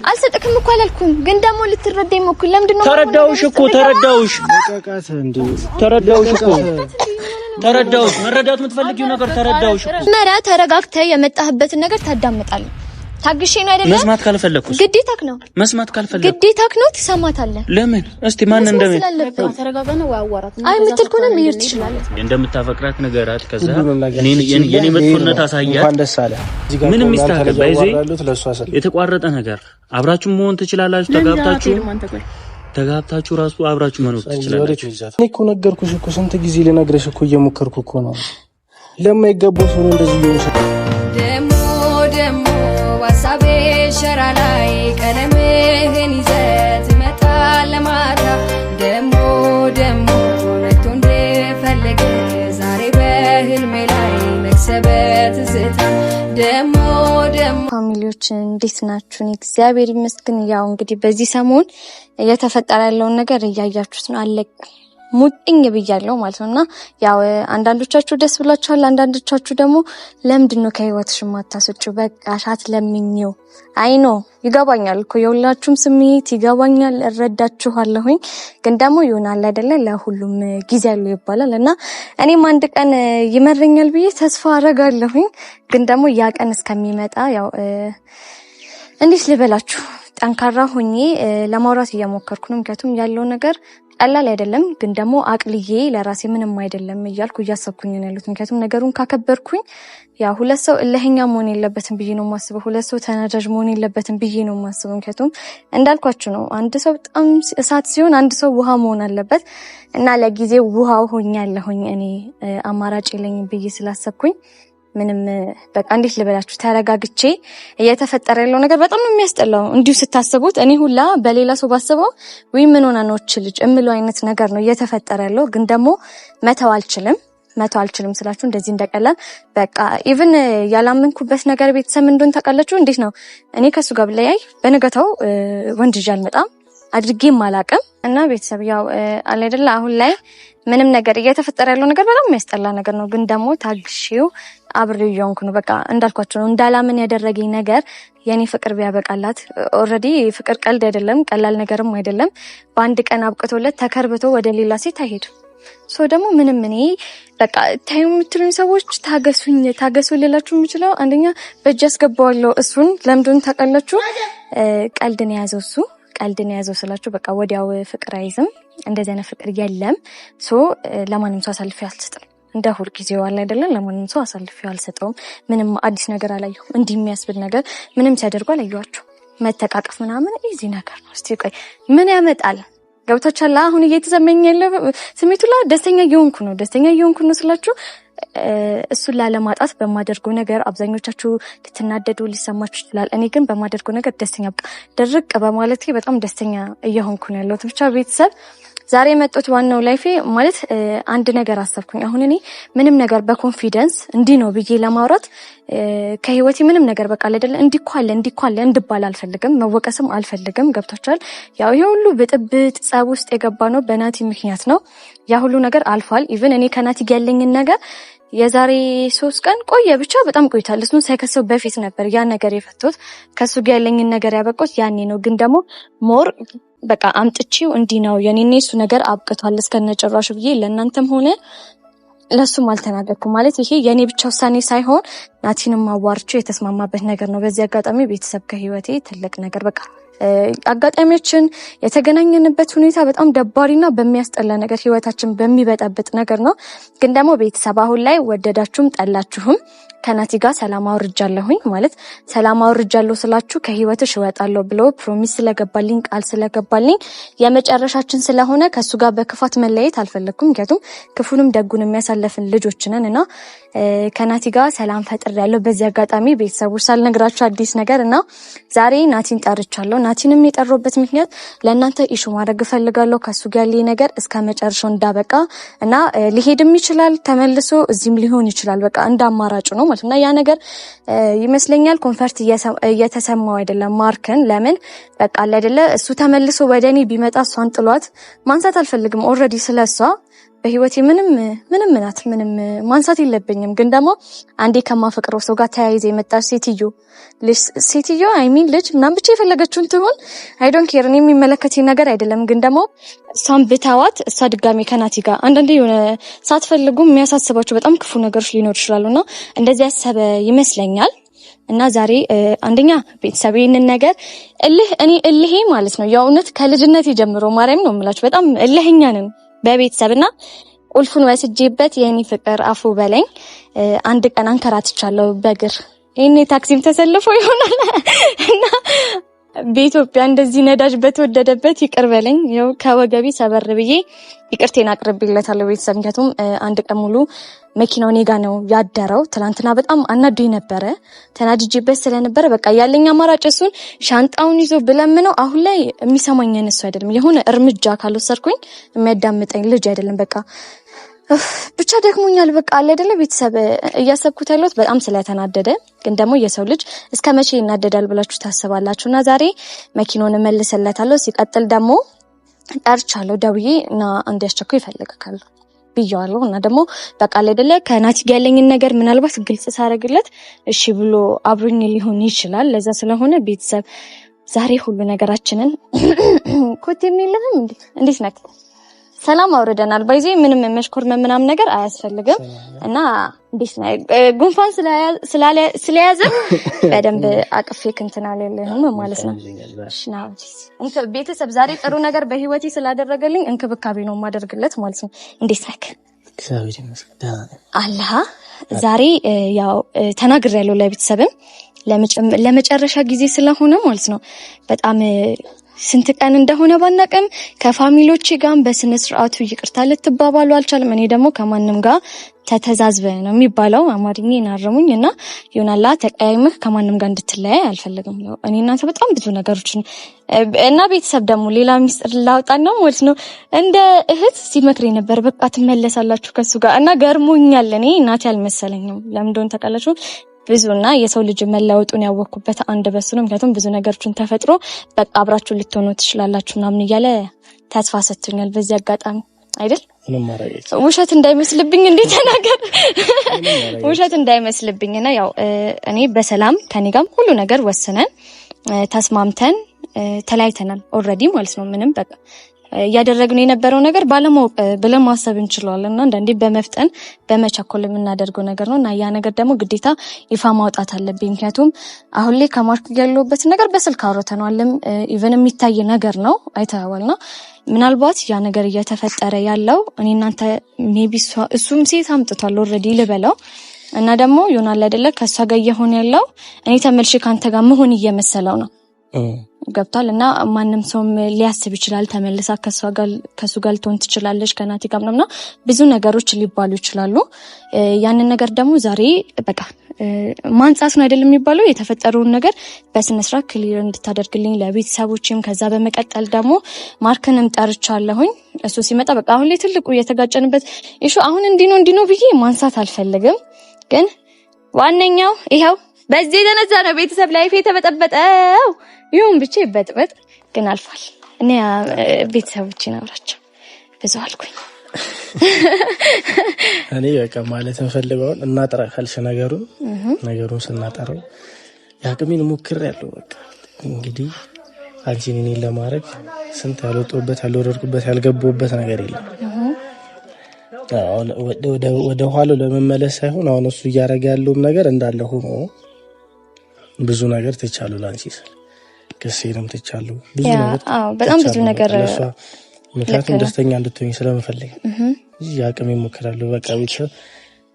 አልሰጥክም እኮ አላልኩም ግን ደግሞ ልትረዳኝ ሞክር ለምንድን ነው ተረዳውሽ መረዳት የምትፈልጊው ነገር ተረዳውሽ መራ ተረጋግተህ የመጣህበትን ነገር ታዳምጣለህ ታግሼ ነው አይደለም መስማት ካልፈለኩስ ግዴታክ ነው መስማት ካልፈለኩ ግዴታክ ነው ትሰማታለህ ለምን እስቲ ማን እንደምን ተረጋጋና ወይ አዋራት አይ ምትልኩን መሄድ ትችላለህ እንደምታፈቅራት ነገራት ከዛ የኔ መጥፎነት አሳያት እንኳን ደስ አለ ምንም ይስተካከል ባይዜ የተቋረጠ ነገር አብራችሁ መሆን ትችላላችሁ ተጋብታችሁ ራሱ አብራችሁ መኖር ትችላላችሁ እኔ እኮ ነገርኩሽ እኮ ስንት ጊዜ ልነግርሽ እኮ እየሞከርኩ እኮ ነው ለማይገባው ሰው እንደዚህ ይሆናል ደሞ ዋሳቤ ሸራ ላይ ቀለምህን ይዘት መጣል ለማታ ደሞ ነቶ እንደፈለገ ዛሬ በህልሜ ላይ መክሰበት ዝታ ደሞ ፋሚሊዎች እንዴት ናችሁ? እግዚአብሔር ይመስገን። ያው እንግዲህ በዚህ ሰሞን እየተፈጠረ ያለውን ነገር እያያችሁት ነው አለ ሙጥኝ ብያለሁ ማለት ነውና ያው አንዳንዶቻችሁ ደስ ብላችኋል አንዳንዶቻችሁ ደግሞ ለምንድነው ከህይወትሽ ማታስወጪው በቃ ሻት ለምኝው አይኖ ይገባኛል እኮ የሁላችሁም ስሜት ይገባኛል እረዳችኋለሁኝ ግን ደግሞ ይሆናል አይደለ ለሁሉም ጊዜ ያለው ይባላልና እኔም አንድ ቀን ይመረኛል ብዬ ተስፋ አረጋለሁኝ ግን ደግሞ ያ ቀን እስከሚመጣ ያው እንዴት ልበላችሁ ጠንካራ ሆኜ ለማውራት እየሞከርኩ ነው ምክንያቱም ያለው ነገር ቀላል አይደለም ግን ደግሞ አቅልዬ ለራሴ ምንም አይደለም እያልኩ እያሰብኩኝ ነው ያሉት ምክንያቱም ነገሩን ካከበርኩኝ ያ ሁለት ሰው እለህኛ መሆን የለበትም ብዬ ነው ማስበው ሁለት ሰው ተናዳጅ መሆን የለበትም ብዬ ነው ማስበው ምክንያቱም እንዳልኳችሁ ነው አንድ ሰው በጣም እሳት ሲሆን አንድ ሰው ውሃ መሆን አለበት እና ለጊዜው ውሃው ሆኛለሁኝ እኔ አማራጭ የለኝም ብዬ ስላሰብኩኝ ምንም በቃ እንዴት ልበላችሁ ተረጋግቼ እየተፈጠረ ያለው ነገር በጣም ነው የሚያስጠላው እንዲሁ ስታስቡት እኔ ሁላ በሌላ ሰው ባስበው ወይ ምን ሆነ ነው ልጅ እምለው አይነት ነገር ነው እየተፈጠረ ያለው ግን ደግሞ መተው አልችልም ስላችሁ እንደዚህ እንደቀላል በቃ ኢቭን ያላመንኩበት ነገር ቤተሰብ እንደሆነ ታውቃላችሁ እንዴት ነው እኔ ከሱ ጋር ብለያይ በነገታው ወንድ ልጅ አልመጣም አድርጌም አላቅም እና ቤተሰብ ያው አለ አይደል አሁን ላይ ምንም ነገር እየተፈጠረ ያለው ነገር በጣም የሚያስጠላ ነገር ነው ግን ደግሞ ታግሺው አብሬው እየሆንኩ ነው በቃ እንዳልኳችሁ ነው እንዳላምን ያደረገኝ ነገር የኔ ፍቅር ቢያበቃላት ኦሬዲ ፍቅር ቀልድ አይደለም ቀላል ነገርም አይደለም በአንድ ቀን አብቅቶለት ተከርብቶ ወደ ሌላ ሴት አይሄድም ሶ ደግሞ ምንም እኔ በቃ ታዩ የምትሉኝ ሰዎች ታገሱ ልላችሁ የምችለው አንደኛ በእጅ ያስገባዋለሁ እሱን ለምንድን ታውቃላችሁ ቀልድን ያዘው ስላችሁ በቃ ወዲያው ፍቅር አይዝም እንደዚህ አይነት ፍቅር የለም ሶ ለማንም ሰው አሳልፌ አልሰጥም እንደ ሁሉ ጊዜው አለ አይደለም ለማንም ሰው አሳልፌ አልሰጠውም ምንም አዲስ ነገር አላየሁም እንዲህ የሚያስብል ነገር ምንም ሲያደርጉ አላየኋቸው መተቃቀፍ ምናምን ኢዚ ነገር ነው እስቲ ቆይ ምን ያመጣል ገብታችኋል አሁን እየተሰማኝ ያለው ስሜቱላ ደስተኛ እየሆንኩ ነው ስላችሁ እሱን ላለማጣት በማደርገው ነገር አብዛኞቻችሁ ልትናደዱ ሊሰማችሁ ይችላል እኔ ግን በማደርገው ነገር ደስተኛ ድርቅ በማለቴ በጣም ደስተኛ እየሆንኩ ነው ያለሁት ብቻ ቤተሰብ ዛሬ መጥቶት ዋናው ላይፌ ማለት አንድ ነገር አሰብኩኝ አሁን እኔ ምንም ነገር በኮንፊደንስ እንዲ ነው ብዬ ለማውራት ከህይወቴ ምንም ነገር በቃ አይደለ እንዲኳለ እንድባል አልፈልግም መወቀስም አልፈልግም ገብታችኋል ያው ይሄ ሁሉ ብጥብጥ ጸብ ውስጥ የገባ ነው በናቲ ምክንያት ነው ያ ሁሉ ነገር አልፏል ኢቭን እኔ ከናቲ ያለኝን ነገር የዛሬ 3 ቀን ቆየ ብቻ በጣም ቆይቷል እሱን ሳይከሰው በፊት ነበር ያ ነገር የፈቶት ከሱ ጋር ያለኝን ነገር ያበቆት ያኔ ነው ግን ደግሞ ሞር በቃ አምጥጪው እንዲ ነው የኔና እሱ ነገር አብቅቷል እስከነጨራሹ ብዬ ለእናንተም ሆነ ለሱም አልተናገርኩም ማለት ይሄ የኔ ብቻ ውሳኔ ሳይሆን ናቲንም አዋርቹ የተስማማበት ነገር ነው በዚህ አጋጣሚ ቤተሰብ ከህይወቴ ትልቅ ነገር በቃ አጋጣሚዎችን የተገናኘንበት ሁኔታ በጣም ደባሪና በሚያስጠላ ነገር ህይወታችን በሚበጣበጥ ነገር ነው ግን ደግሞ ቤተሰብ አሁን ላይ ወደዳችሁም ጠላችሁም ከናቲ ጋር ሰላም አውርጃለሁኝ ማለት ሰላም አውርጃለሁ ስላችሁ ከህይወትሽ እወጣለሁ ብሎ ፕሮሚስ ስለገባልኝ ቃል ስለገባልኝ የመጨረሻችን ስለሆነ ከሱ ጋር በክፋት መለየት አልፈለኩም ምክንያቱም ክፉንም ደጉን የሚያሳልፍን ልጆች ነንና ከናቲ ጋር ሰላም ፈጥሬያለሁ በዚህ አጋጣሚ ቤተሰቦች ሳልነግራችሁ አዲስ ነገርና ዛሬ ናቲን ጠርቻለሁ ናቲንም የጠራሁበት ምክንያት ለእናንተ ኢሹ ማድረግ ፈልጋለሁ ከሱ ጋር ያለ ነገር እስከ መጨረሻው እንዳበቃ እና ሊሄድም ይችላል ተመልሶ እዚህም ሊሆን ይችላል በቃ እንዳማራጭ ነው ማለት ነው ያ ነገር ይመስለኛል ኮንፈርት እየተሰማው አይደለም ማርክን ለምን በቃ አይደለ እሱ ተመልሶ ወደኔ ቢመጣ እሷን ጥሏት ማንሳት አልፈልግም ኦሬዲ ስለሷ በህይወቴ ምንም ማንሳት የለብኝም። ግን ደግሞ አንዴ ከማፈቅረው ሰው ጋር ተያይዘ የመጣች ሴትዮ ልጅ ምናምን ብቻ የፈለገችውን ትሆን አይ ዶንት ኬር። እኔ የሚመለከተኝ ነገር አይደለም። ግን ደግሞ እሷን ብታዋት እሷ ድጋሚ ከናቲ ጋር አንዳንዴ የሆነ ሳትፈልጉ የሚያሳስባቸው በጣም ክፉ ነገሮች ሊኖር ይችላሉና እንደዚህ ያሰበ ይመስለኛል። እና ዛሬ አንደኛ ቤተሰብ ይሄንን ነገር እልሄ ማለት ነው የእውነት ከልጅነት ጀምሮ ማርያም ነው የምላችሁ በጣም እልህኛ ነን በቤተሰብና ቁልፉን ወስጄበት የኔ ፍቅር አፉ በለኝ አንድ ቀን አንከራትቻለሁ በእግር እኔ ታክሲም ተሰልፎ ይሆናል እና በኢትዮጵያ እንደዚህ ነዳጅ በተወደደበት ይቅር በለኝ ይኸው ከወገቢ ሰበር ብዬ ይቅርቴን አቅርቤለታለሁ ቤተሰብ። ምክንያቱም አንድ ቀን ሙሉ መኪናው እኔ ጋር ነው ያደረው። ትናንትና በጣም አናዶኝ ነበረ ተናጅጄበት ስለነበረ በቃ ያለኝ አማራጭ እሱን ሻንጣውን ይዞ ብለምነው አሁን ላይ የሚሰማኝ እሱ አይደለም። የሆነ እርምጃ ካልወሰድኩኝ የሚያዳምጠኝ ልጅ አይደለም። በቃ ብቻ ደክሞኛል በቃ አለ አይደለ ቤተሰብ እያሰብኩት ያለሁት በጣም ስለተናደደ። ግን ደግሞ የሰው ልጅ እስከ መቼ ይናደዳል ብላችሁ ታስባላችሁና ዛሬ መኪናውን መልሰለታለሁ። ሲቀጥል ደግሞ ጠርቻለሁ ደውዬ እና እንዲያስቸኩ ይፈልጋል ብያለሁ። እና ደግሞ በቃ አለ አይደለ ከናቲ ጋር ያለኝን ነገር ምናልባት ግልጽ ሳረግለት እሺ ብሎ አብሮኝ ሊሆን ይችላል። ለዛ ስለሆነ ቤተሰብ ዛሬ ሁሉ ነገራችንን ኮቴም የለህም እንዴት ነክ ሰላም አውርደናል። ባይዜ ምንም መሽኮር ምናምን ነገር አያስፈልግም። እና እንዴት ነው ጉንፋን ስለያዘ በደንብ አቅፌ ክንተናለልህም ማለት ነው። እሺ ቤተሰብ ዛሬ ጥሩ ነገር በህይወቴ ስላደረገልኝ እንክብካቤ ነው ማደርግለት ማለት ነው። እንዴት ነክ አላህ ዛሬ ያው ተናግሬያለሁ ለቤተሰብም ለመጨረሻ ጊዜ ስለሆነ ማለት ነው። በጣም ስንት ቀን እንደሆነ ባናቀም ከፋሚሊዎቼ ጋር በስነ ስርዓቱ ይቅርታ ልትባባሉ አልቻለም። እኔ ደግሞ ከማንም ጋር ተተዛዝበ ነው የሚባለው አማርኛ እናርሙኝ እና ይሆናላ ተቀያይመህ ከማንም ጋር እንድትለያይ አልፈልግም። እኔ እናንተ በጣም ብዙ ነገሮችን እና ቤተሰብ ደግሞ ሌላ ሚስጥር ላውጣና ማለት ነው እንደ እህት ሲመክሬ ነበር በቃ ትመለሳላችሁ ከሱ ጋር እና ገርሞኛል። እኔ እናቴ አልመሰለኝም። ለምን እንደሆነ ታውቃላችሁ ብዙና የሰው ልጅ መለወጡን ያወቅኩበት አንድ በሱ ነው። ምክንያቱም ብዙ ነገሮችን ተፈጥሮ በቃ አብራችሁ ልትሆኑ ትችላላችሁ ምናምን እያለ ተስፋ ሰጥቶኛል። በዚህ አጋጣሚ አይደል ውሸት እንዳይመስልብኝ እንዴት ተናገር ውሸት እንዳይመስልብኝና ያው እኔ በሰላም ከኔ ጋር ሁሉ ነገር ወስነን ተስማምተን ተለያይተናል ኦሬዲ ማለት ነው። ምንም በቃ ያደረግነው የነበረው ነገር ባለማወቅ ብለን ማሰብ እንችላለንና አንዳንዴ በመፍጠን በመቸኮል የምናደርገው ነገር ነውና ያ ነገር ደግሞ ግዴታ ይፋ ማውጣት አለብኝ። ምክንያቱም አሁን ላይ ከማርክ ያለውበት ነገር በስልክ አውርተናልም ኢቭን የሚታይ ነገር ነው አይተዋልና ምናልባት ያ ነገር እየተፈጠረ ያለው እኔ እናንተ ሜቢ እሱም ሴት አምጥቷል ኦሬዲ ልበለው እና ደግሞ ይሆናል አይደለ ከሷ ጋር እየሆነ ያለው እኔ ተመልሼ ካንተ ጋር መሆን እየመሰለው ነው ገብቷል። እና ማንም ሰው ሊያስብ ይችላል ተመልሳ ከሱ ጋር ልትሆን ትችላለች ከናቲ ጋር ምናምና ብዙ ነገሮች ሊባሉ ይችላሉ። ያንን ነገር ደግሞ ዛሬ በቃ ማንጻት ነው አይደለም የሚባለው የተፈጠረውን ነገር በስነ ስርዓት ክሊር እንድታደርግልኝ ለቤተሰቦችም ከዛ በመቀጠል ደግሞ ማርክንም ጠርቻለሁኝ። እሱ ሲመጣ በቃ አሁን ላይ ትልቁ የተጋጨንበት ኢሹ አሁን እንዲ ነው ብዬ ማንሳት አልፈልግም። ግን ዋነኛው ይሄው በዚህ የተነሳ ነው ቤተሰብ ላይፍ የተበጠበጠው። ይሁን ብቻ ይበጥበጥ ግን አልፏል። እኔ ቤተሰቦቼን አብራቸው ብዙ አልኩኝ። እኔ በቃ ማለት እንፈልገውን እናጥራ ካልሽ ነገሩን ስናጠራው ያቅሜን ሞክሬያለሁ። በቃ እንግዲህ አንቺን እኔን ለማድረግ ስንት ያልወጣሁበት ያልወረድኩበት ያልገባሁበት ነገር የለም። አሁን ወደ ኋላው ለመመለስ ሳይሆን አሁን እሱ እያደረገ ያለውን ነገር እንዳለ ሆኖ ብዙ ነገር ትቻለሁ ላንቺ ስል ከሴንም ትቻለሁ ብዙ ነገር በጣም ብዙ ነገር ምክንያቱም ደስተኛ እንድትሆኝ ስለምፈልግ ያቅሜ ሞክራለሁ። በቃ ቤተሰብ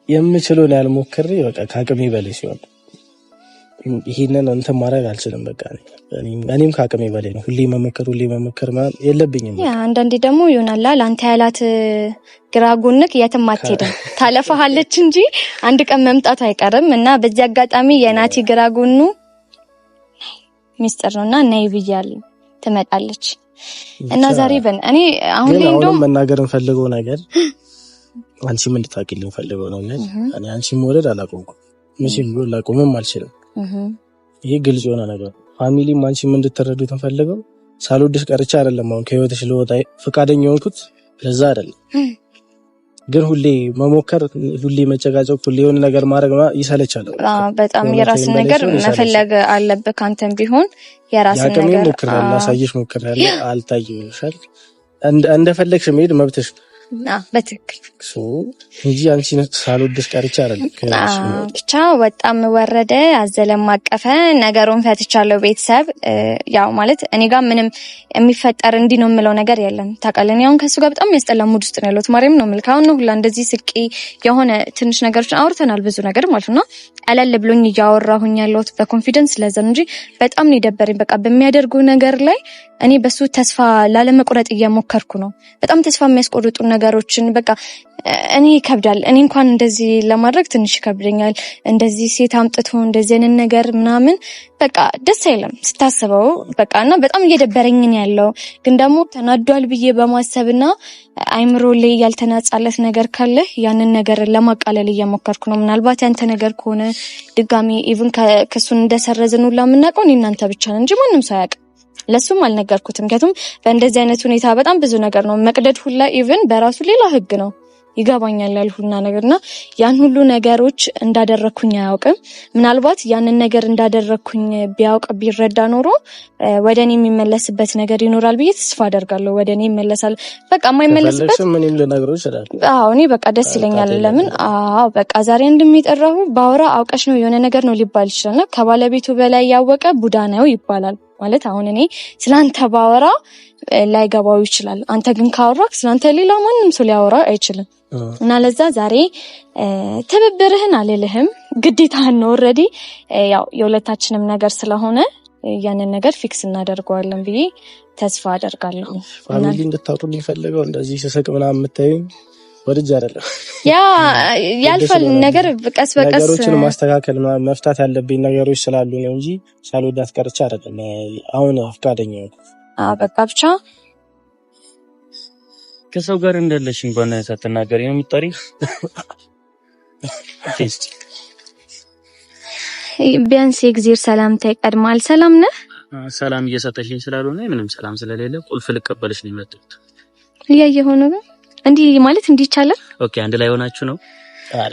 የምችለው ነው ያልሞክሬ በቃ ከአቅሜ በላይ ሲሆን ይሄንን እንትን ማድረግ አልችልም። በቃ እኔም ከአቅሜ በላይ ነው። ሁሌ መመከር የለብኝም። አንዳንዴ ደግሞ ይሆናል ላንተ ያላት ግራ ጎንክ የትም አትሄድም ታለፋሃለች እንጂ አንድ ቀን መምጣቱ አይቀርም። እና በዚህ አጋጣሚ የናቲ ግራ ጎኑ ሚስጥር ነውና ነይ ብያለሁ ትመጣለች። እና ዛሬ እኔ አሁን ላይ እንደውም መናገር እንፈልገው ነገር አንቺም እንድታቂልኝ ፈልገው ነው። እኔ አንቺም ወረድ አላቆምኩም ምንም ብሎ ላቆምም አልችልም። ይሄ ግልጽ የሆነ ነገር ፋሚሊም አንቺም እንድትረዱት እንፈልገው ሳልወድሽ ቀርቻ አይደለም። አሁን ከህይወትሽ ልወጣ ፈቃደኛ ሆንኩት ለዛ አይደለም። ግን ሁሌ መሞከር ሁሌ መጨቃጨቅ ሁሌ የሆነ ነገር ማድረግ ይሰለቻል። በጣም የራስን ነገር መፈለግ አለበት። ካንተም ቢሆን የራስን ነገር ሞክራለሁ ላሳየሽ ሞክራለሁ አልታየሽም እንደፈለግሽ መሄድ መብትሽ በትክክል እንጂ አንቺ ሳልወድሽ ቀርቼ አይደለም። ብቻ ወጣም ወረደ አዘለም አቀፈ ነገሩን ፈትቻለሁ። ቤተሰብ ያው ማለት እኔ ጋር ምንም የሚፈጠር እንዲህ ነው የምለው ነገር የለም። ታውቃለህ እኔ አሁን ከሱ ጋር በጣም የሚያስጠላ ሙድ ውስጥ ነው ያለሁት። ማርያም ነው የምልህ አሁን ነው ሁላ እንደዚህ ስቂ የሆነ ትንሽ ነገሮችን አውርተናል ብዙ ነገር ማለት ነው። ቀለል ብሎኝ እያወራሁኝ ያለሁት በኮንፊደንስ ለዛ እንጂ በጣም ነው የደበረኝ። በቃ በሚያደርጉ ነገር ላይ እኔ በሱ ተስፋ ላለመቁረጥ እየሞከርኩ ነው። በጣም ተስፋ የሚያስቆርጡ ነገሮችን በቃ እኔ ይከብዳል። እኔ እንኳን እንደዚህ ለማድረግ ትንሽ ይከብደኛል። እንደዚህ ሴት አምጥቶ እንደዚህ አይነት ነገር ምናምን በቃ ደስ አይልም ስታስበው በቃ እና በጣም እየደበረኝ ነው ያለው። ግን ደግሞ ተናዷል ብዬ በማሰብና አይምሮ ላይ ያልተናጻለት ነገር ካለ ያንን ነገር ለማቃለል እየሞከርኩ ነው። ምናልባት ያንተ ነገር ከሆነ ድጋሚ ኢቭን ከሱን እንደሰረዝን ሁላ የምናውቀው እኔ እናንተ ብቻ ነን እንጂ ማንም ሰው አያውቅም። ለሱም አልነገርኩትም። ምክንያቱም በእንደዚህ አይነት ሁኔታ በጣም ብዙ ነገር ነው መቅደድ ሁላ ኢቭን በራሱ ሌላ ህግ ነው። ይገባኛል ያልሁና ነገርና ያን ሁሉ ነገሮች እንዳደረኩኝ አያውቅም። ምናልባት ያንን ነገር እንዳደረኩኝ ቢያውቅ ቢረዳ ኖሮ ወደኔ የሚመለስበት ነገር ይኖራል ብዬ ተስፋ አደርጋለሁ። ወደኔ ይመለሳል። በቃ የማይመለስበት ምንም ልነግረው ይችላል። እኔ በቃ ደስ ይለኛል። ለምን በቃ ዛሬ እንደሚጠራው ባወራ አውቀሽ ነው የሆነ ነገር ነው ሊባል ይችላልና ከባለቤቱ በላይ ያወቀ ቡዳ ነው ይባላል። ማለት አሁን እኔ ስላንተ ባወራ ላይገባው ይችላል። አንተ ግን ካወራክ ስላንተ ሌላ ማንም ሰው ሊያወራ አይችልም። እና ለዛ ዛሬ ትብብርህን አልልህም ግዴታህን ነው። ኦሬዲ ያው የሁለታችንም ነገር ስለሆነ ያንን ነገር ፊክስ እናደርገዋለን ብዬ ተስፋ አደርጋለሁ። ፋሚሊ እንድታውቁ ሊፈልገው እንደዚህ ስስቅ ምናምን የምታዩኝ ወድጄ አይደለም። ያልፋል ነገር ቀስ በቀስ ነገሮችን ማስተካከል መፍታት ያለብኝ ነገሮች ስላሉ ነው እንጂ ሳልወዳት ቀርቼ አይደለም። አሁን ፈቃደኛ ነኝ። በቃ ብቻ ከሰው ጋር እንደለሽ እንኳን ሳትናገሪ ነው የሚጠሪ። ቢያንስ የእግዚአብሔር ሰላምታ ይቀድማል። ሰላም ነህ? ሰላም እየሰጠሽኝ ስላልሆነ ምንም ሰላም ስለሌለ ቁልፍ ልቀበልሽ ነው የመጣሁት። እያየህ ሆኖ እንዲህ ማለት እንዲህ ይቻላል። ኦኬ አንድ ላይ ሆናችሁ ነው?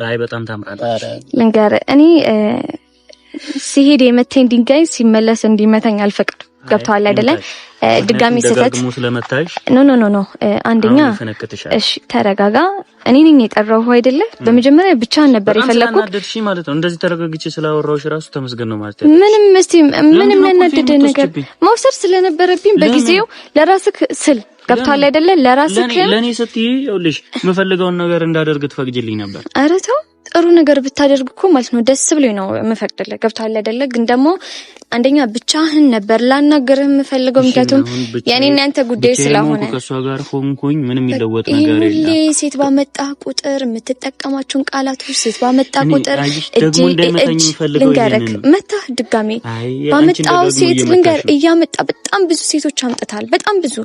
አይ በጣም ታምራለህ። ልንገርህ እኔ ሲሄድ የመተኝ ድንጋይ ሲመለስ እንዲመታኝ አልፈቅድም። ገብቶሃል አይደለ? ድጋሚ ስህተት ኖ አንደኛ እሺ ተረጋጋ። እኔ ነኝ የጠራው አይደለ? በመጀመሪያ ብቻ ነበር የፈለኩት አናደድሽ ማለት ነው። እንደዚህ ተረጋግቼ ስላወራሁሽ ራሱ ተመስገን ነው ማለት ምንም ያናደደ ነገር መውሰድ ስለነበረብኝ በጊዜው ለራስህ ስል ገብቶሃል አይደለ? ለራስህ ለኔ ስትይ ይኸውልሽ የምፈልገውን ነገር እንዳደርግ ትፈቅጂልኝ ነበር። ኧረ ተው ጥሩ ነገር ብታደርግ እኮ ማለት ነው ደስ ብሎኝ ነው የምፈቅድልህ። ገብቶሃል አይደለ? ግን ደግሞ አንደኛ ብቻህን ነበር ላናገርህ የምፈልገው። ምክንያቱም የኔና ያንተ ጉዳይ ስለሆነ ከሷ ጋር ሆንኩኝ ምንም ይለወጥ ነገር የለም። ሁሌ ሴት ባመጣ ቁጥር የምትጠቀማቸውን ቃላቶች ሴት ባመጣ ቁጥር ልንገርህ መታህ ድጋሜ ባመጣው ሴት ልንገር እያመጣ በጣም ብዙ ሴቶች አምጥታል። በጣም ብዙ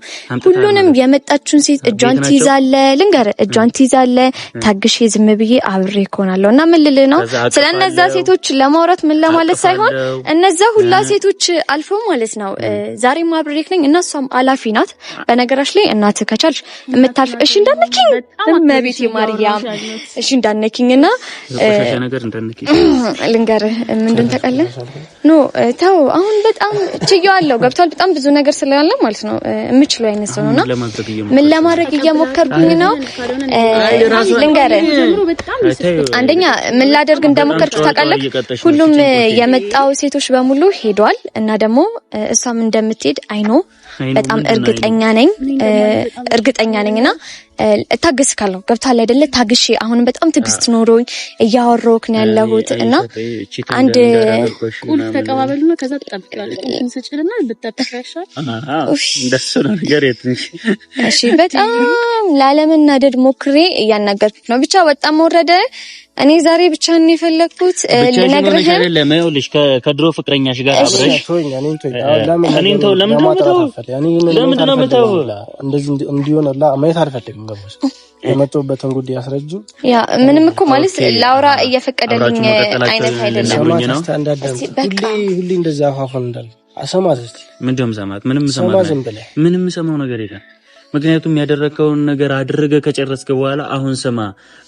ሁሉንም የመጣችውን ሴት እጇን ትይዛለህ። ልንገርህ እጇን ትይዛለህ። ታግሼ ዝም ብዬ አብሬ እኮናለሁ እና ምን ልልህ ነው ስለነዛ ሴቶች ለማውራት ምን ለማለት ሳይሆን እነዛ ሁላ ሴቶች አልፈው ማለት ነው ዛሬም አብሬክ ነኝ እና እሷም አላፊ ናት። በነገራች ላይ እናትህ ከቻልሽ የምታልፍ እሺ እንዳነኪኝ እመቤቴ ማርያም እሺ እንዳነኪኝና ነገር እንዳነኪኝ ልንገርህ ምንድን ተቀለ ኖ ተው አሁን በጣም ችዬዋለሁ። ገብቷል በጣም ብዙ ነገር ስላለ ማለት ነው የምችለው አይነት ሰው ነውና ምን ለማድረግ እየሞከርኩኝ ነው ልንገርህ አንደኛ ምን ላደርግ እንደሞከርኩ ታውቃለህ። ሁሉም የመጣው ሴቶች በሙሉ ሄዷል እና ደግሞ እሷም እንደምትሄድ አይኖ በጣም እርግጠኛ ነኝና እታገስካለሁ። ገብቶሃል አይደለ? ታግሼ አሁንም በጣም ትግስት ኖሮኝ እያወራሁክ ነው ያለሁት እና አንድ ቁልፍ ተቀባበሉና ከዛ ተጠብቂያለሽ እንስጭልና ብትጠብቂያሻል እንደሱ ነው ነገር የትንሽ እሺ በጣም ላለመናደድ ሞክሬ እያናገርኩት ነው። ብቻ በጣም ወረደ። እኔ ዛሬ ብቻ ነው የፈለኩት ልነግርህ ለማይውልሽ ከድሮ ፍቅረኛሽ ጋር አብረሽ ለምን ነው መተው እንደዚህ እንዲሆን ማየት አልፈልግም። ገባሽ? የመጣሁበትን ጉዳይ አስረጁ። ያ ምንም እኮ ማለት ላውራ እየፈቀደልኝ አይነት አይደለም። ሁሌ እንደዛ አፋፈን እንዳለ አሰማት እስቲ ምንድነው ሰማት? ምንም ሰማው ነገር የለም። ምክንያቱም ያደረከውን ነገር አድርገህ ከጨረስክ በኋላ አሁን ስማ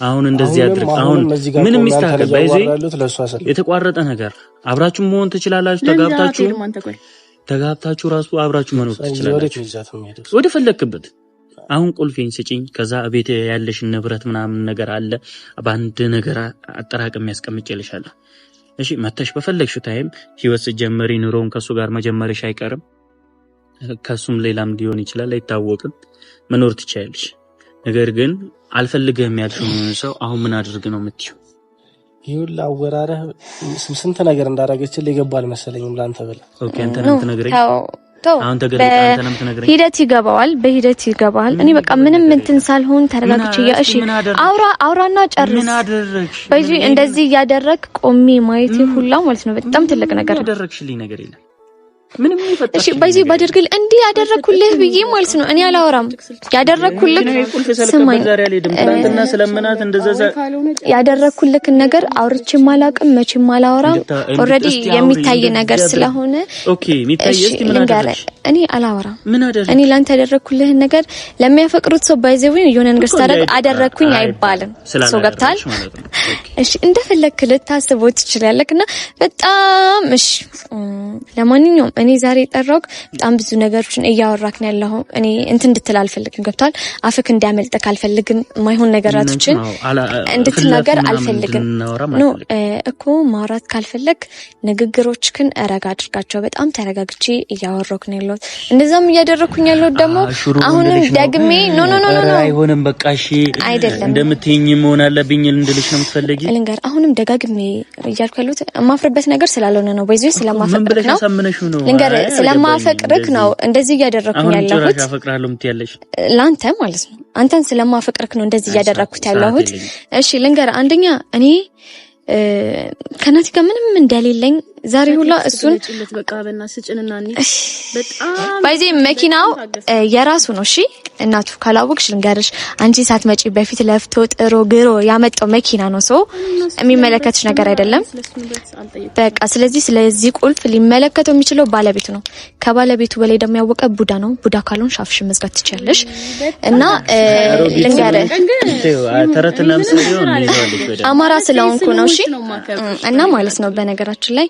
አሁን እንደዚህ አድርግ አሁን ምንም ይስተካከል ባይዘይ የተቋረጠ ነገር አብራችሁ መሆን ትችላላችሁ ተጋብታችሁ ራሱ አብራችሁ መኖር ትችላላችሁ ወደ ፈለክበት አሁን ቁልፌን ስጪኝ ከዛ ቤት ያለሽ ንብረት ምናምን ነገር አለ ባንድ ነገር አጠራቅም ያስቀምጬልሻለሁ እሺ መተሽ በፈለግሽው ታይም ህይወት ጀመሪ ኑሮን ከሱ ጋር መጀመርሽ አይቀርም ከሱም ሌላም ሊሆን ይችላል አይታወቅም መኖር ትችያለሽ ነገር ግን አልፈልግህም ያልሽው ሰው አሁን ምን አድርግ ነው የምትይው ይሁላ አወራረ ስንት ነገር እንዳረጋችልኝ ይገባል መሰለኝም ላንተ ብለ ኦኬ አንተ ነው ትነግረኝ አሁን ተገርጣ አንተ ነው ትነግረኝ ሂደት ይገባዋል እኔ በቃ ምንም እንትን ሳልሆን ተረጋግቼ እሺ አውራና ጨርስ ምን አደረግሽ በዚህ እንደዚህ ያደረክ ቆሜ ማየት ሁላ ማለት ነው በጣም ትልቅ ነገር ያደረግሽልኝ ነገር የለም ምንም ይፈጠር እሺ በዚህ ባደርግል እንዲህ ያደረኩልህ ብዬ ማለት ነው እኔ አላወራም ያደረኩልህ ስማኝ ትናንትና ስለምናት እንደዛ ያደረኩልህ ነገር አውርቼ ማላቅም መቼ ማላወራም ኦሬዲ የሚታይ ነገር ስለሆነ ኦኬ የሚታይ እስቲ ምን አደረግሽ እኔ አላወራም ምን አደረግሽ እኔ ላንተ ያደረኩልህ ነገር ለሚያፈቅሩት ሰው ባይዘው የሆነ ነገር ሳደርግ አደረኩኝ አይባልም ሰው ገብታል እሺ እንደፈለክ ልታስበው ትችላለህና በጣም እሺ ለማንኛውም እኔ ዛሬ ጠራውክ በጣም ብዙ ነገሮችን እያወራክ ነው ያለው እኔ እንትን እንድትል አልፈልግም ገብታል አፍክ እንዲያመልጥክ አልፈልግም ማይሆን ነገራቶችን እንድትናገር አልፈልግም ነው እኮ ማውራት ካልፈለክ ንግግሮችክን አረጋ አድርጋቸው በጣም ተረጋግቼ እያወራክ ነው ያለው እንደዛም እያደረኩኝ ያለው ደግሞ አሁንም ደግሜ ኖ አይሆንም በቃ እሺ እንደምትይኝ መሆን አለብኝ እንድልሽ ነው የምትፈልጊ ልንገር አሁንም ደጋግሜ እያልኩ ያለሁት ማፍረበት ነገር ስላልሆነ ነው በዚህ ስለማፈቅርክ ነው ልንገር ስለማፈቅርክ ነው እንደዚህ እያደረኩኝ ያለሁት አፈቅራለሁ ምትያለሽ ላንተ ማለት ነው አንተን ስለማፈቅርክ ነው እንደዚህ እያደረኩት ያለሁት እሺ ልንገር አንደኛ እኔ ከናቲ ጋር ምንም እንደሌለኝ ዛሬ ሁላ እሱን በቃ በእናትሽጭንና በጣም ባይዜ መኪናው የራሱ ነው እሺ እናቱ ካላወቅሽ ልንገርሽ አንቺ ሳትመጪ በፊት ለፍቶ ጥሮ ግሮ ያመጣው መኪና ነው ሰው የሚመለከትሽ ነገር አይደለም በቃ ስለዚህ ቁልፍ ሊመለከተው የሚችለው ባለቤቱ ነው ከባለቤቱ በላይ ደግሞ ያወቀ ቡዳ ነው ቡዳ ካልሆን ሻፍሽ መዝጋት ትችያለሽ እና ልንገርህ ተረትና ምሳሌው ነው ይዘዋለሽ አማራ ስለሆንኩ ነው እሺ እና ማለት ነው በነገራችን ላይ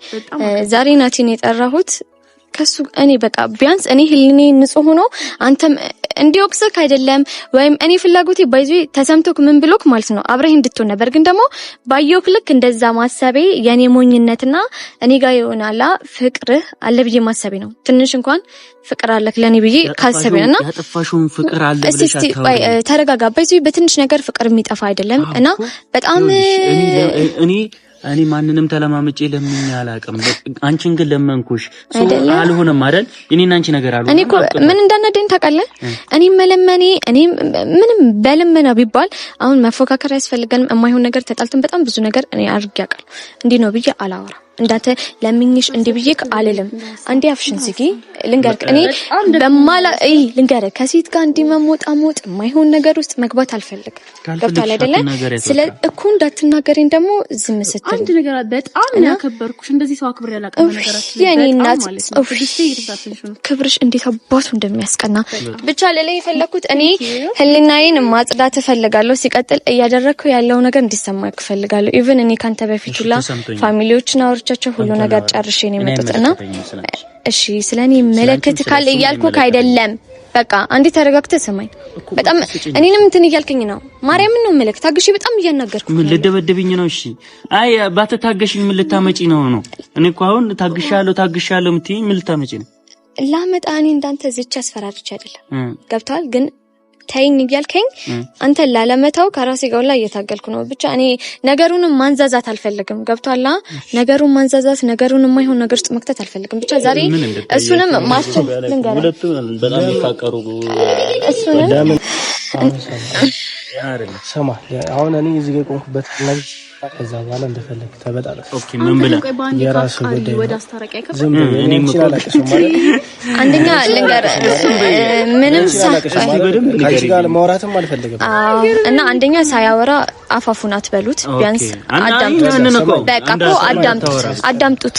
ዛሬ ናቲን የጠራሁት ከሱ እኔ በቃ ቢያንስ እኔ ህሊኔ ንጹህ ሆኖ አንተም እንዲወቅስክ አይደለም ወይም እኔ ፍላጎቴ ባይዙ ተሰምቶክ ምን ብሎክ ማለት ነው አብረህ እንድትሆን ነበር ግን ደግሞ ባየውክ ልክ እንደዛ ማሰቤ የኔ ሞኝነትና እኔ ጋር ይሆናላ ፍቅርህ አለ ብዬ ማሰቤ ነው ትንሽ እንኳን ፍቅር አለክ ለኔ ብዬ ካሰቤና ያጠፋሽውን ፍቅር አለ ብለሽ አታውቂ ተረጋጋ ባይዙ በትንሽ ነገር ፍቅር የሚጠፋ አይደለም እና በጣም እኔ ማንንም ተለማምጬ ለምኝ አላውቅም አንቺን ግን ለመንኩሽ አልሆነም አይደል እኔና አንቺ ነገር አልሆነም እኔ እኮ ምን እንዳናደኝ ታውቃለህ እኔ መለመኔ እኔ ምንም በለመና ቢባል አሁን መፎካከር ያስፈልገንም የማይሆን ነገር ተጣልተን በጣም ብዙ ነገር እኔ አድርጌ አውቃለሁ እንዲህ ነው ብዬ አላወራ እንዳንተ ለምኝሽ እንዲህ ብዬ አልልም አንዴ አፍሽን ዝጊ ልንገርክ እኔ በማላ ልንገር ከሴት ጋር እንዲመሞጣሞጥ የማይሆን ነገር ውስጥ መግባት አልፈልግም ገብቷል አይደለ ስለ እኮ እንዳትናገሪኝ ደግሞ ዝም ስትል አንድ ነገር በጣም ያከበርኩሽ እንደዚህ ሰው አክብር ያላቀመ ነገራችን የኔ እናት ክብርሽ እንዴት አባቱ እንደሚያስቀና ብቻ ለላይ የፈለኩት እኔ ህሊናዬን ማጽዳት እፈልጋለሁ ሲቀጥል እያደረኩ ያለው ነገር እንዲሰማክ እፈልጋለሁ ኢቭን እኔ ካንተ በፊቱላ ፋሚሊዎችና ቻቸው ሁሉ ነገር ጨርሼ ነው የመጣሁትና እሺ ስለኔ መለከት ካለ እያልኩክ አይደለም በቃ አንዴ ተረጋግተህ ሰማኝ በጣም እኔንም እንትን እያልከኝ ነው ማርያምን ነው መልእክት ታግሺ በጣም እያናገርኩ ምን ልደበደብኝ ነው እሺ አይ ባትታገሽኝ ምን ልታመጪ ነው እኔ እኮ አሁን ታግሻለሁ ምትይ ምን ልታመጪ ነው ላመጣ እኔ እንዳንተ ዝቻ አስፈራርቼ አይደለም ገብቷል ግን ታይኝ እያልከኝ አንተ ላለመታው ከራሴ ጋር ላይ እየታገልኩ ነው ብቻ እኔ ነገሩንም ማንዛዛት አልፈልግም ገብቷል ነገሩን ማንዛዛት ነገሩን የማይሆን ነገር ውስጥ መክተት አልፈልግም ብቻ ዛሬ እሱንም ማስቸል ልንገር ሁለቱ በጣም ይፋቀሩ እሱንም ሰማ አሁን እኔ እዚህ ጋር ቆምኩበት ከዛ በኋላ እንደፈለክ ተበጣጣ። ኦኬ ምን ብለህ የራስ ጉዳይ ወደ አስታረቀ አይከብም። ዝም ብለህ እኔም አላቀሽ ማለት አንደኛ ልንገር ምንም ከአንቺ ጋር ማውራትም አልፈልግም እና አንደኛ ሳያወራ አፋፉን አትበሉት። ቢያንስ አዳምጡት። በቃ እኮ አዳምጡት።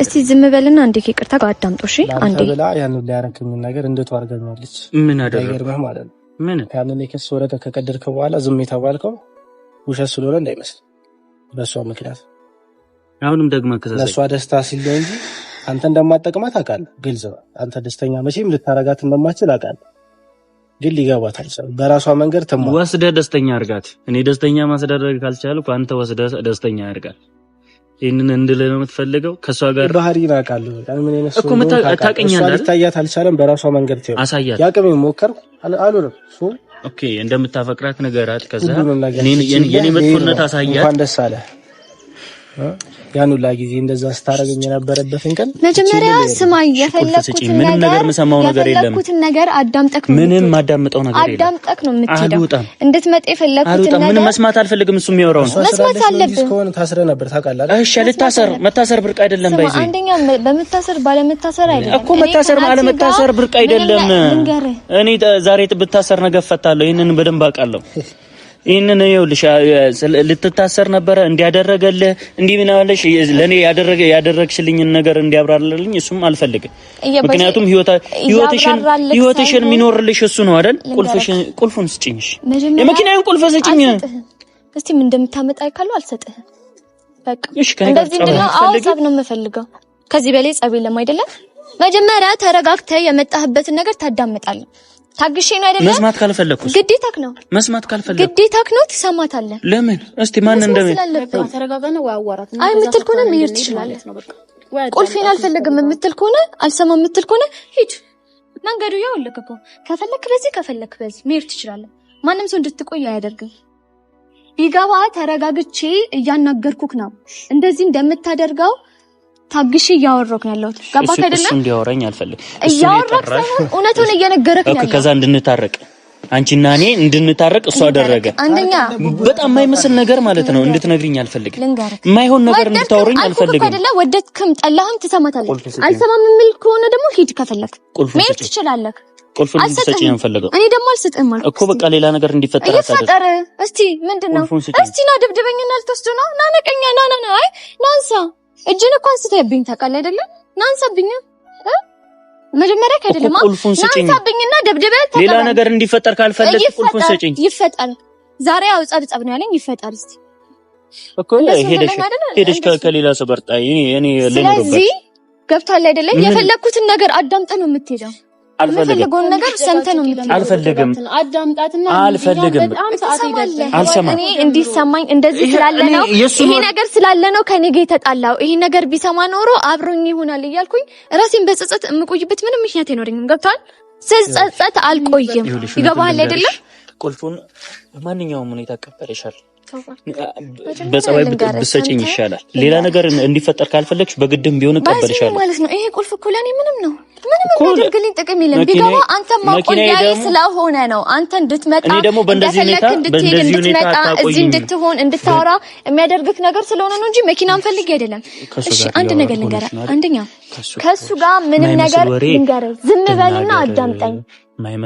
እስቲ ዝም በልና አንዴ ይቅርታ ጋር አዳምጡ። እሺ አንዴ ብላ ያንን ሊያረክም ነገር እንደቱ አርገኛለች። ምን አደረገ ማለት ነው? ምን ያንን የከስ ወረደ ከቀደርከው በኋላ ዝም የተባልከው ውሸት ስለሆነ እንዳይመስል በሷ ምክንያት አሁንም ደግሞ ከዛስ ለሷ ደስታ ሲል እንጂ አንተ እንደማጠቅማት አውቃለሁ። ግልጽ ነው። አንተ ደስተኛ መቼም ልታረጋት እንደማትችል አውቃለሁ። ግን ሊገባት አልቻለም። በራሷ መንገድ ተሟል። ወስደህ ደስተኛ አርጋት። እኔ ደስተኛ ማስደረግ ካልቻልኩ አንተ ወስደህ ደስተኛ አርጋት። ይሄንን እንድልህ ነው የምትፈልገው? ከሷ ጋር ባህሪን አውቃለሁ። በጣም ምን እነሱ እኮ ታውቀኛለህ አይደል? ታያት አልቻለም። በራሷ መንገድ ተይው አሳያት። ያቅም ሞከርኩ አልሆነም። ኦኬ እንደምታፈቅራት ነገራት። ከዛ የኔ መጥፎነት አሳያት። እንኳን ደስ አለ። ያን ሁላ ጊዜ እንደዛ ስታረገኝ የነበረበትን ቀን መጀመሪያ ስማኝ፣ የፈለኩትን ነገር አዳምጠክ ነው። ምንም ማዳምጠው ነገር የለም። አዳምጠክ ነው የምትሄደው። እንድትመጣ የፈለኩትን ነገር ምንም መስማት አልፈልግም። እሱ የሚያወራው ነው መስማት አለብህ። እስከሆነ ታስረ ነበር ታውቃለህ። እሺ መታሰር ብርቅ አይደለም። ባይዚ አንደኛ በመታሰር ባለመታሰር አይደለም እኮ መታሰር ባለመታሰር ብርቅ አይደለም። እኔ ዛሬ ብታሰር ነገ እፈታለሁ። ይሄንን በደንብ አውቃለሁ። ይሄንን ይኸውልሽ ልትታሰር ነበረ እንዲያደረገልህ እንዲምናለሽ ለኔ ያደረግሽልኝን ነገር እንዲያብራራልኝ እሱም አልፈልግም። ምክንያቱም ህይወትሽን የሚኖርልሽ እሱ ነው አይደል? ቁልፉን ስጭኝሽ፣ የመኪናዬን ቁልፍ ስጭኝ። እስቲ ምን እንደምታመጣ ይካሉ አልሰጥህም። በቃ እንደዚህ እንደው አውሳብ ነው የምፈልገው። ከዚህ በላይ ጸብ የለም አይደለም። መጀመሪያ ተረጋግተህ የመጣህበትን ነገር ታዳምጣለህ። ታግሼ ነው አይደለም። መስማት ካልፈለኩስ ግዴታክ ነው። መስማት ካልፈለኩ ግዴታክ ነው። ትሰማታለህ። ለምን? እስቲ ማን ተረጋጋና ወይ አዋራት ነው። አይ የምትል ከሆነ መሄድ ትችላለህ። ቁልፌን አልፈልግም የምትል ከሆነ አልሰማም የምትል ከሆነ ሂድ። መንገዱ ያውልክ እኮ ከፈለክ በዚህ መሄድ ትችላለህ። ማንም ሰው እንድትቆይ አያደርግም። ቢገባ ተረጋግቼ እያናገርኩክ ነው። እንደዚህ እንደምታደርገው ታግሼ እያወራሁ ነው ያለሁት። ገባክ አይደለም? እሱ እንዲያወራኝ አልፈልግም። እያወራክ ሳይሆን እውነቱን እየነገረክ ነው ያለው። ከዛ እንድንታረቅ አንቺና እኔ እንድንታረቅ እሱ አደረገ። አንደኛ በጣም የማይመስል ነገር ማለት ነው እንድትነግሪኝ አልፈልግም። የማይሆን ነገር እንድታወሪኝ አልፈልግም። አይደለ? ወደድክም ጠላህም ትሰማታለህ። አልሰማም የሚል ከሆነ ደግሞ ሂድ። ከፈለክ መሄድ ትችላለህ። ቁልፉን እንድትሰጪኝ ነው የምፈልገው። እኔ ደግሞ አልሰጥህም አልኩ እኮ በቃ ሌላ ነገር እንዲፈጠር ይፈጠር። እስቲ ምንድነው? እስቲ ና ደብድበኝና ልትወስዱ ነው? ና ነቀኛ ና አይ ናንሳ እጅን እኮ አንስተህብኝ ታውቃለህ አይደለ? ናንሳብኝ መጀመሪያ አይደለም ናንሳብኝና ደብድበህ ሌላ ነገር እንዲፈጠር ካልፈለክ ቁልፉን ስጪኝ። ይፈጠር። ዛሬ ያው ጸብ ነው ያለኝ። ይፈጠር እስቲ እኮ ሄደሽ ከሌላ ሰው በርጣ እኔ ለምን ስለዚህ ገብቷል አይደለ? የፈለኩትን ነገር አዳምጠህ ነው የምትሄደው። አልፈልግም ነገር ሰምተህ ነው የምትሄደው። አልፈልግም አዳምጣትና አልፈልግም። በጣም ሰዓት አይደለም። አልሰማም። እኔ እንዲሰማኝ እንደዚህ ስላለ ነው ይሄ ነገር ስላለ ነው ከኔ ጋር የተጣላው። ይሄ ነገር ቢሰማ ኖሮ አብሮኝ ይሆናል እያልኩኝ ራሴን በጸጸት የምቆይበት ምንም ምክንያት አይኖርኝም። ገብቷል? ስጸጸት አልቆይም። ይገባሃል አይደለም? ቁልፉን በማንኛውም ሁኔታ አቀበለሻል። በጸባይ ብትሰጪኝ ይሻላል። ሌላ ነገር እንዲፈጠር ካልፈለግሽ በግድም ቢሆን እቀበልሻለሁ ማለት ነው። ይሄ ቁልፍ እኮ ለኔ ምንም የሚያደርግልኝ ጥቅም የለም። ቢገባ አንተ ማቆያዬ ስለሆነ ነው። አንተ እንድትመጣ እኔ ደግሞ በእንደዚህ ሁኔታ እዚህ እንድትሆን እንድታወራ የሚያደርግክ ነገር ስለሆነ ነው እንጂ መኪናን ፈልጌ አይደለም። እሺ አንድ ነገር ልንገርህ። አንደኛ ከሱ ጋር ምንም ነገር ልንገርህ። ዝም በልና አዳምጠኝ።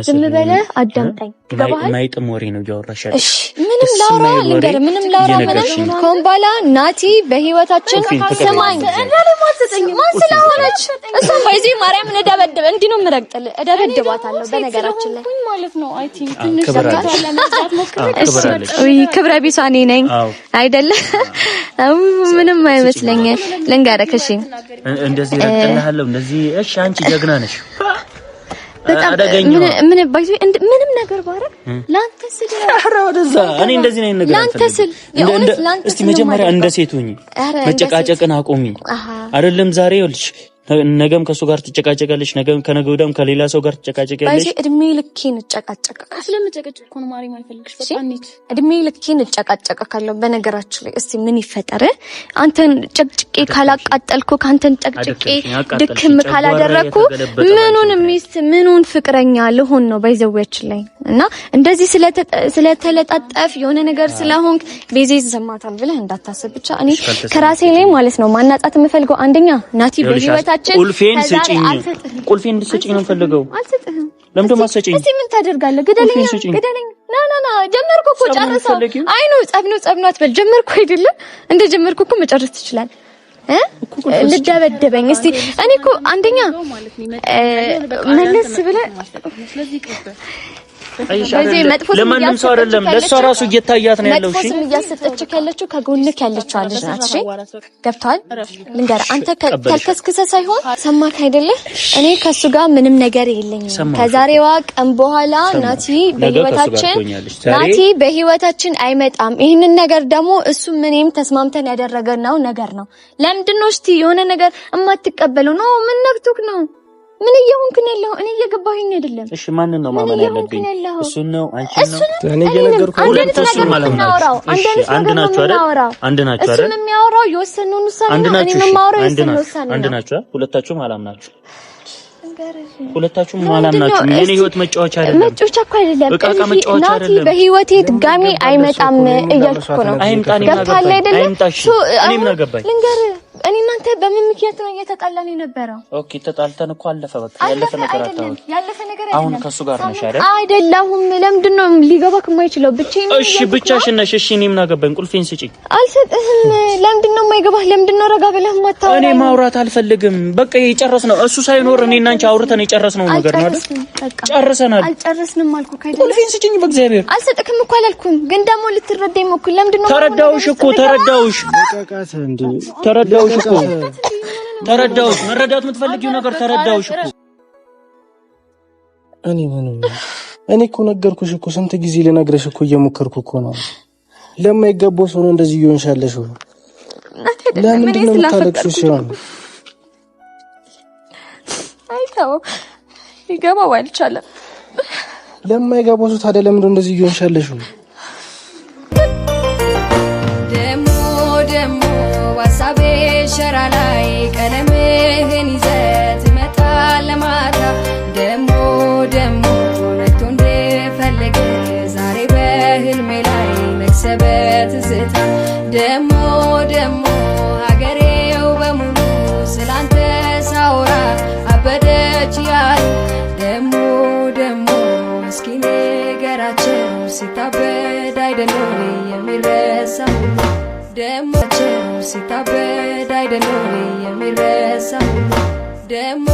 ዝም በለህ አዳምጠኝ። ገባህ? ማይጥም ወሬ ነው እያወራሽ ያለሽ። እሺ ምንም ላውራ ልንገርህ። ምንም ላውራ ምንም ኮምባላ ናቲ በህይወታችን ስማኝ። ማን ስለሆነች እሷም በዚህ ማርያምን እደበድብ እንዲህ ነው የምረግጥልህ። እደበድባታለሁ በነገራችን ላይ ማለት ነው። አይ ቲንክ ትንሽ ሰካታ ለማዛት ሞክረሽ ክብረ ቢሷ እኔ ነኝ አይደለ? ምንም አይመስለኝም። ልንገርህ እሺ እንደዚህ ረግጥልሃለሁ እንደዚህ። እሺ አንቺ ጀግና ነሽ። በጣም ምንም ነገር ባረግ ላንተ ስል ወደዛ እኔ እንደዚህ ነኝ ነገር ላንተ ስል እስቲ መጀመሪያ እንደ ሴት ሆኚ መጨቃጨቅን አቆሚ። አይደለም ዛሬ ይኸውልሽ ነገም ከሱ ጋር ትጨቃጨቃለሽ፣ ነገም ከነገ ወዲያም ከሌላ ሰው ጋር ትጨቃጨቃለሽ። እድሜ ልኬን እጨቃጨቃለሁ። ስለምጨቃጨቅ እኮ ነው ማሪ ማይፈልግሽ። በቃ እንዴት እድሜ ልኬን እጨቃጨቃለሁ። በነገራችን ላይ እስቲ ምን ይፈጠር? አንተን ጨቅጭቄ ካላቃጠልኩ፣ ካንተን ጨቅጭቄ ድክም ካላደረኩ ምኑን ሚስት ምኑን ፍቅረኛ ልሆን ነው? ባይዘውያችን ላይ እና እንደዚህ ስለተለጣጠፍ የሆነ ነገር ስለሆንክ ቤዛ ይዘማታል ብለህ እንዳታስብ ብቻ። እኔ ከራሴ ላይ ማለት ነው ማናጣት የምፈልገው አንደኛ ናቲ በህይወታችን ቁልፌን እንድትሰጪኝ ነው የምፈልገው። አልሰጥህም። ለምን ደግሞ አትሰጪኝ? እስቲ ምን ታደርጋለህ? ግደለኝ። ና ጀመርኩ እኮ ጨርሰው። አይ ነው ጸብ ነው አትበል። ጀመርኩ አይደለም እንደ ጀመርኩ እኮ መጨረስ ትችላለህ። ልደበደበኝ እስቲ። እኔ እኮ አንደኛ መለስ ብለህ ለማንም ሰው አይደለም ለሷ ራሱ እየታያት ነው ያለው። እሺ እያሰጠችክ ያለችው ከጎንክ ያለችው ልጅ ናት። እሺ ገብቷል። ልንገርህ አንተ ከልከስከሰ ሳይሆን ሰማክ አይደለ? እኔ ከሱ ጋር ምንም ነገር የለኝም። ከዛሬዋ ቀን በኋላ ናቲ በህይወታችን አይመጣም። ይሄንን ነገር ደግሞ እሱ ምንም ተስማምተን ያደረገው ነገር ነው። ለምንድን ነው እስቲ የሆነ ነገር እማትቀበለው ነው? ምን ነክቶክ ነው? ምን እየሆንክ ነው ያለው? እኔ እየገባሁኝ አይደለም። እሺ ማንን ነው ማመን ያለብኝ? እሱን ነው አንቺን ነው? እኔ እየነገርኩህ ሁለታችሁም ማለት ነው። አንድ ናችሁ አይደል? አንድ ናችሁ አይደል? እሱን የሚያወራው የወሰነውን ውሳኔ ነው። እኔ የማወራው የወሰነውን ውሳኔ ነው። አንድ ናችሁ? ሁለታችሁም አላምናችሁ። ሁለታችሁም አላምናችሁ። የኔ ህይወት መጫወቻ አይደለም። መጫወቻ እኮ አይደለም። ናቲ በህይወቴ ድጋሚ አይመጣም እያልኩ ነው። ገብቶሃል አይደል? እኔ ምን አገባኝ? ልንገርህ እኔ እናንተ በምን ምክንያት ነው እየተጣላን የነበረው? ኦኬ ተጣልተን እኮ አለፈ። በቃ ያለፈ ነገር አታውቅም። ያለፈ ነገር አይደለም። አሁን ከሱ ጋር ነሽ አይደል? አይደለሁም። ለምንድን ነው ሊገባክ የማይችለው? ብቻዬን ነው። እሺ ብቻሽን ነሽ። እሺ እኔ ምን አገባኝ? ቁልፌን ስጪኝ። አልሰጥህም። ለምንድን ነው የማይገባህ? ለምንድን ነው ረጋ ብለህ የማታወራው? እኔ ማውራት አልፈልግም። በቃ የጨረስነው እሱ ሳይኖር እኔ እና አንቺ አውርተን የጨረስነው ነገር ነው አይደል? ጨርሰናል። አልጨረስንም አልኩህ አይደል? ቁልፌን ስጪኝ በእግዚአብሔር። አልሰጥክም እኮ አላልኩም፣ ግን ደግሞ ልትረዳኝ ሞክር። ለምንድን ነው? ተረዳሁሽ እኮ ተረዳሁሽ። ተረዳሁሽ። መረዳት የምትፈልጊው ነገር ተረዳሁሽ እኮ። እኔ እኮ ነገርኩሽ እኮ ስንት ጊዜ ልነግርሽ እኮ እየሞከርኩ እኮ ነው። ለማይገባው ሰው ነው እንደዚህ እየሆንሻለሽ። ለምንድን ነው የምታለቅሽው? ሲሆን አይተው ይገባው አልቻለም። ለማይገባው ሰው ታዲያ ለምንድን ነው እንደዚህ እየሆንሻለሽ? ደሞ ዋሳቤ ሸራ ላይ ቀለምህን ይዘህ ትመጣለህ ማታ። ደሞ ነግቶ እንደፈለገ ዛሬ በህልሜ ላይ ነግሰህ በትዝታ። ደሞ ሀገሬው በሙሉ ስላንተ ሳወራ አበደች ያሉ። ደሞ እስኪ ንገራቸው ሲታበድ አይደል የሚረሳው? ደሞ ሲታበድ አይደል የሚረሳው? ደሞ